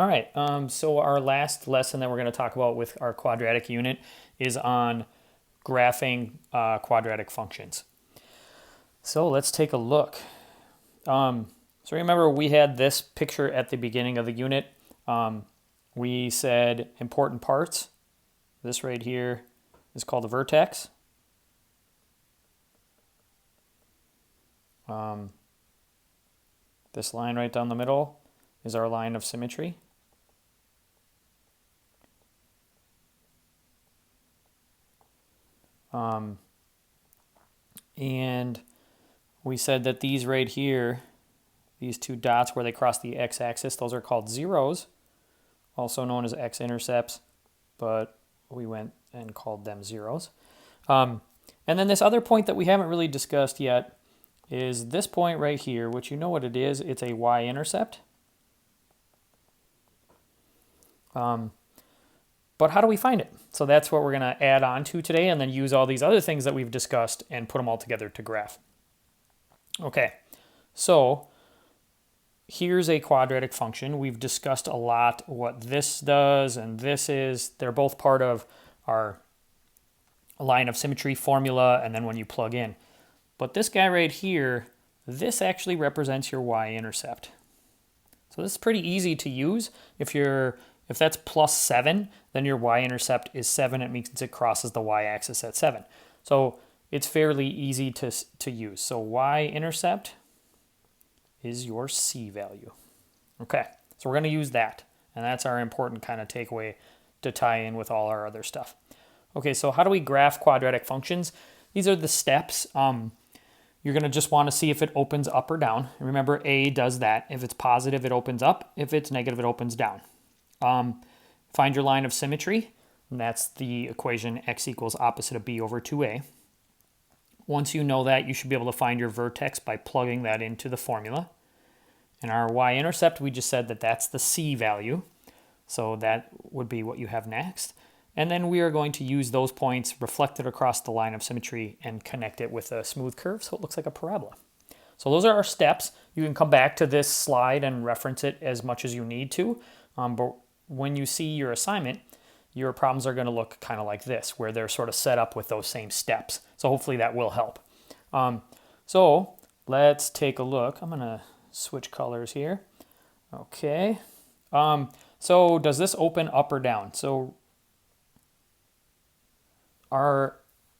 All right, so our last lesson that we're going to talk about with our quadratic unit is on graphing quadratic functions. So let's take a look. So remember we had this picture at the beginning of the unit. We said important parts. This right here is called a vertex. This line right down the middle is our line of symmetry. And we said that these right here, these two dots where they cross the x-axis, those are called zeros, also known as x-intercepts, but we went and called them zeros. And then this other point that we haven't really discussed yet is this point right here, which you know what it is. It's a y-intercept. But how do we find it? So that's what we're going to add on to today and then use all these other things that we've discussed and put them all together to graph. Okay, so here's a quadratic function. We've discussed a lot what this does and this is. They're both part of our line of symmetry formula and then when you plug in. But this guy right here, this actually represents your y-intercept. So this is pretty easy to use. If that's plus 7, then your y-intercept is 7. It means it crosses the y-axis at 7. So it's fairly easy to use. So y-intercept is your c value. Okay, so we're going to use that. And that's our important kind of takeaway to tie in with all our other stuff. Okay, so how do we graph quadratic functions? These are the steps. You're going to just want to see if it opens up or down. And remember, A does that. If it's positive, it opens up. If it's negative, it opens down. Find your line of symmetry. And that's the equation x equals opposite of b over 2a. Once you know that, you should be able to find your vertex by plugging that into the formula. And our y-intercept, we just said that that's the c value. So that would be what you have next. And then we are going to use those points reflected across the line of symmetry and connect it with a smooth curve so it looks like a parabola. So those are our steps. You can come back to this slide and reference it as much as you need to. But when you see your assignment, your problems are going to look kind of like this, where they're sort of set up with those same steps. So hopefully that will help. So let's take a look. I'm going to switch colors here. Okay. So does this open up or down? So our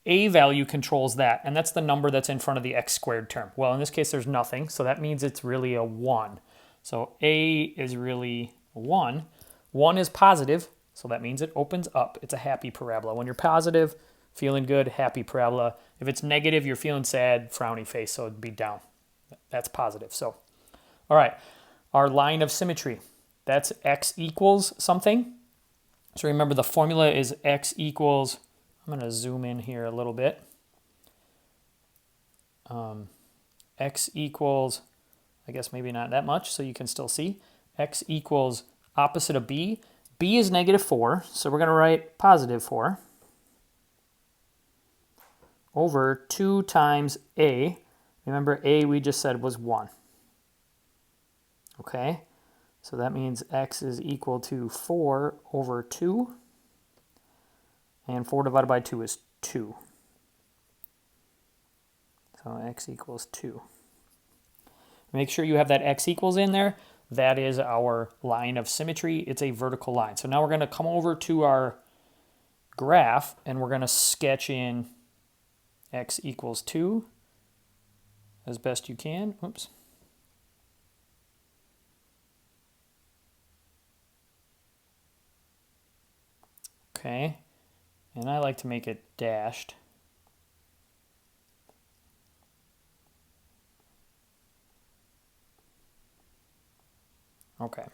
a value controls that, and that's the number that's in front of the x squared term. Well, in this case, there's nothing, so that means it's really a 1. So a is really 1. 1 is positive, so that means it opens up. It's a happy parabola. When you're positive, feeling good, happy parabola. If it's negative, you're feeling sad, frowny face, so it'd be down. That's positive. So, all right, our line of symmetry. That's x equals something. So remember the formula is x equals, I'm going to zoom in here a little bit. X equals, I guess maybe not that much, so you can still see. X equals opposite of b. B is negative 4, so we're going to write positive 4 over 2 times a. Remember, a we just said was 1. Okay, so that means x is equal to 4 over 2. And 4 divided by 2 is 2. So x equals 2. Make sure you have that x equals in there. That is our line of symmetry. It's a vertical line. So now we're going to come over to our graph and we're going to sketch in x equals 2 as best you can. Oops. Okay. And I like to make it dashed. Okay.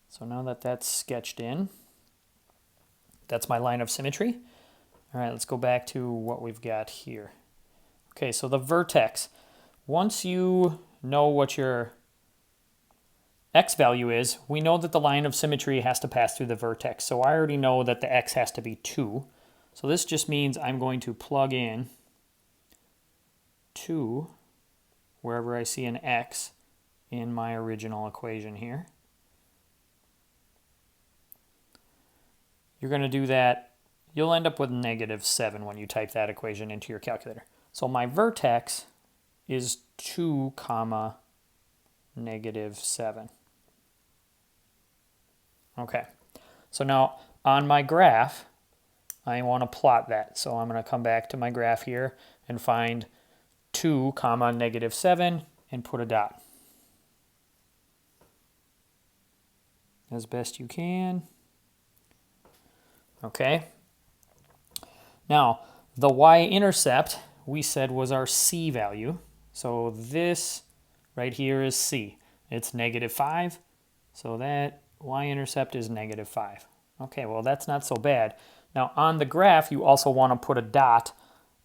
So now that that's sketched in, that's my line of symmetry. All right, let's go back to what we've got here. Okay, so the vertex. Once you know what your x value is, we know that the line of symmetry has to pass through the vertex. So I already know that the x has to be 2. So this just means I'm going to plug in 2 wherever I see an x in my original equation here. You're going to do that. You'll end up with -7 when you type that equation into your calculator. So my vertex is 2 comma -7. Okay, so now on my graph, I want to plot that. So I'm going to come back to my graph here and find 2 comma -7 and put a dot as best you can. Okay. Now, the y-intercept we said was our c value. So this right here is c. It's -5. So that y-intercept is -5. Okay, well, that's not so bad. Now, on the graph, you also want to put a dot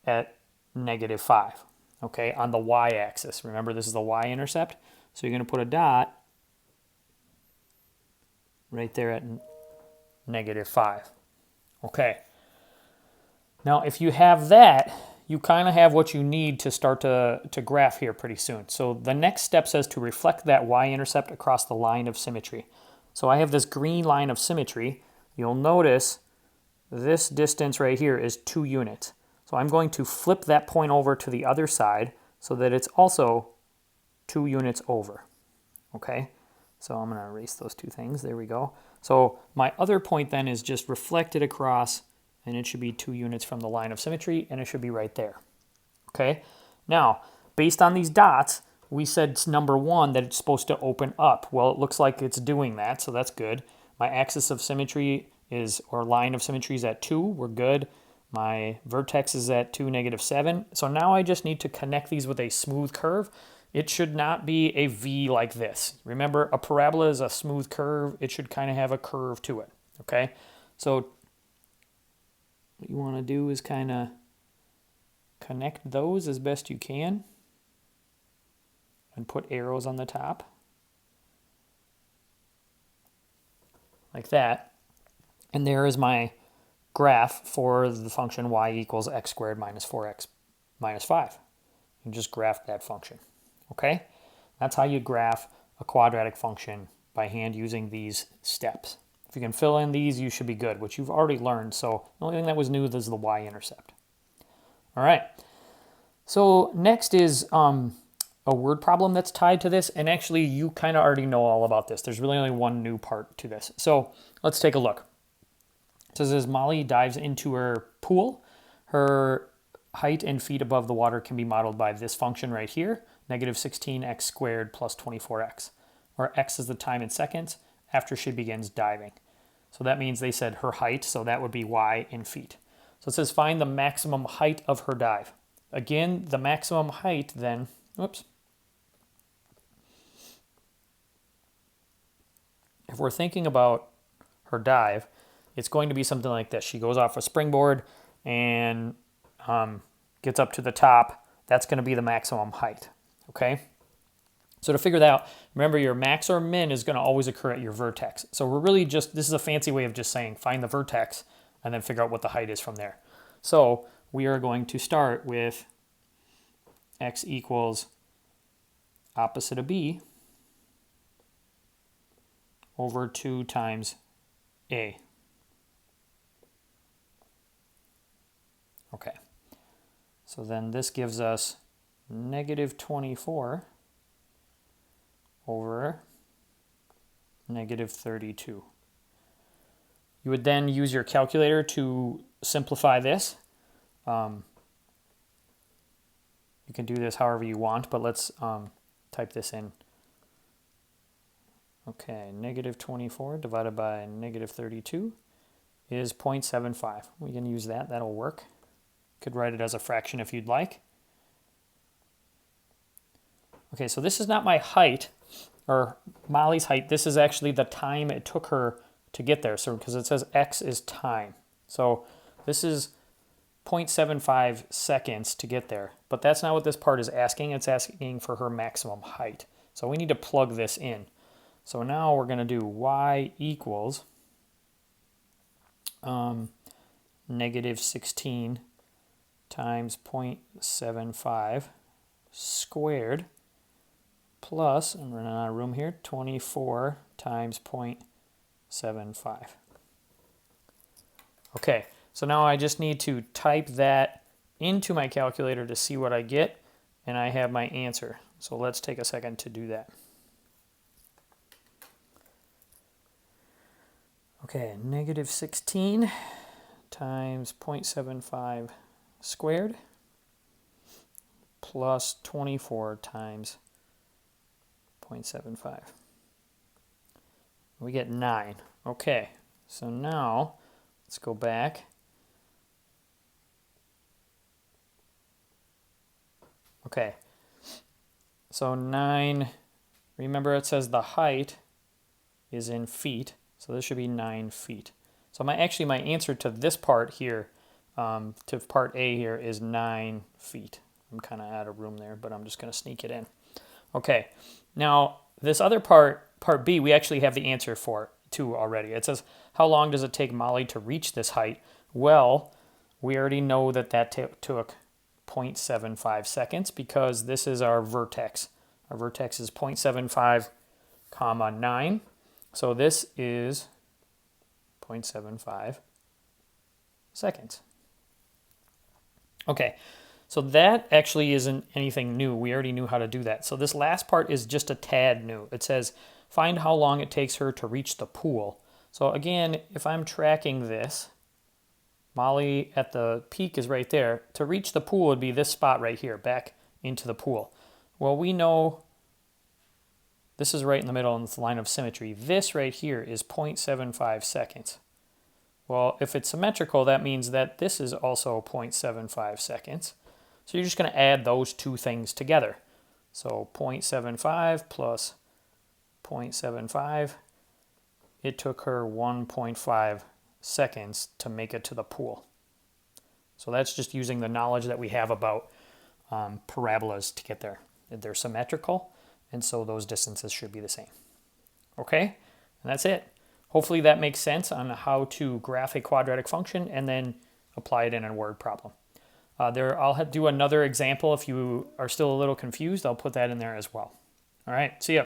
at -5. Okay, on the y-axis. Remember, this is the y-intercept. So you're going to put a dot right there at -5. Okay. Now, if you have that, you kind of have what you need to start to graph here pretty soon. So the next step says to reflect that y-intercept across the line of symmetry. So I have this green line of symmetry. You'll notice this distance right here is 2 units. So I'm going to flip that point over to the other side so that it's also 2 units over. Okay? So I'm going to erase those two things. There we go. So my other point then is just reflected across, and it should be 2 units from the line of symmetry, and it should be right there. Okay? Now, based on these dots, we said number 1 that it's supposed to open up. Well, it looks like it's doing that, so that's good. My axis of symmetry is, or line of symmetry is at 2. We're good. My vertex is at 2, -7. So now I just need to connect these with a smooth curve. It should not be a V like this. Remember, a parabola is a smooth curve. It should kind of have a curve to it, okay? So what you want to do is kind of connect those as best you can and put arrows on the top like that. And there is my graph for the function y equals x squared minus 4x minus 5. You just graph that function. Okay? That's how you graph a quadratic function by hand using these steps. If you can fill in these, you should be good, which you've already learned. So the only thing that was new is the y-intercept. All right. So next is a word problem that's tied to this. And actually, you kind of already know all about this. There's really only one new part to this. So let's take a look. It says as Molly dives into her pool, her height and feet above the water can be modeled by this function right here, -16x squared plus 24x, where x is the time in seconds after she begins diving. So that means they said her height, so that would be y in feet. So it says find the maximum height of her dive. Again, the maximum height then, if we're thinking about her dive, it's going to be something like this. She goes off a springboard and gets up to the top. That's going to be the maximum height, okay? So to figure that out, remember your max or min is going to always occur at your vertex. So we're really just, this is a fancy way of just saying find the vertex and then figure out what the height is from there. So we are going to start with x equals opposite of b over 2 times a. Okay, so then this gives us -24 over -32. You would then use your calculator to simplify this. You can do this however you want, but let's type this in. Okay, -24 divided by -32 is 0.75. We can use that, that'll work. Could write it as a fraction if you'd like. Okay, so this is not my height, or Molly's height. This is actually the time it took her to get there. So because it says x is time. So this is 0.75 seconds to get there. But that's not what this part is asking. It's asking for her maximum height. So we need to plug this in. So now we're going to do y equals -16 times 0.75 squared plus, I'm running out of room here, 24 times 0.75. Okay, so now I just need to type that into my calculator to see what I get, and I have my answer. So let's take a second to do that. Okay, negative 16 times 0.75 squared plus 24 times 0.75. We get 9. Okay, so now let's go back. Okay, so 9, remember it says the height is in feet, so this should be 9 feet. So my answer to this part here, to part A here, is 9 feet. I'm kind of out of room there, but I'm just going to sneak it in. Okay, now this other part, part B, we actually have the answer for too already. It says, how long does it take Molly to reach this height? Well, we already know that that took 0.75 seconds because this is our vertex. Our vertex is 0.75 comma 9. So this is 0.75 seconds. Okay, so that actually isn't anything new. We already knew how to do that. So this last part is just a tad new. It says, find how long it takes her to reach the pool. So again, if I'm tracking this, Molly at the peak is right there. To reach the pool would be this spot right here, back into the pool. Well, we know this is right in the middle in the line of symmetry. This right here is 0.75 seconds. Well, if it's symmetrical, that means that this is also 0.75 seconds. So you're just going to add those two things together. So 0.75 plus 0.75, it took her 1.5 seconds to make it to the pool. So that's just using the knowledge that we have about parabolas to get there. They're symmetrical, and so those distances should be the same. Okay, and that's it. Hopefully that makes sense on how to graph a quadratic function and then apply it in a word problem. I'll do another example if you are still a little confused. I'll put that in there as well. All right, see ya.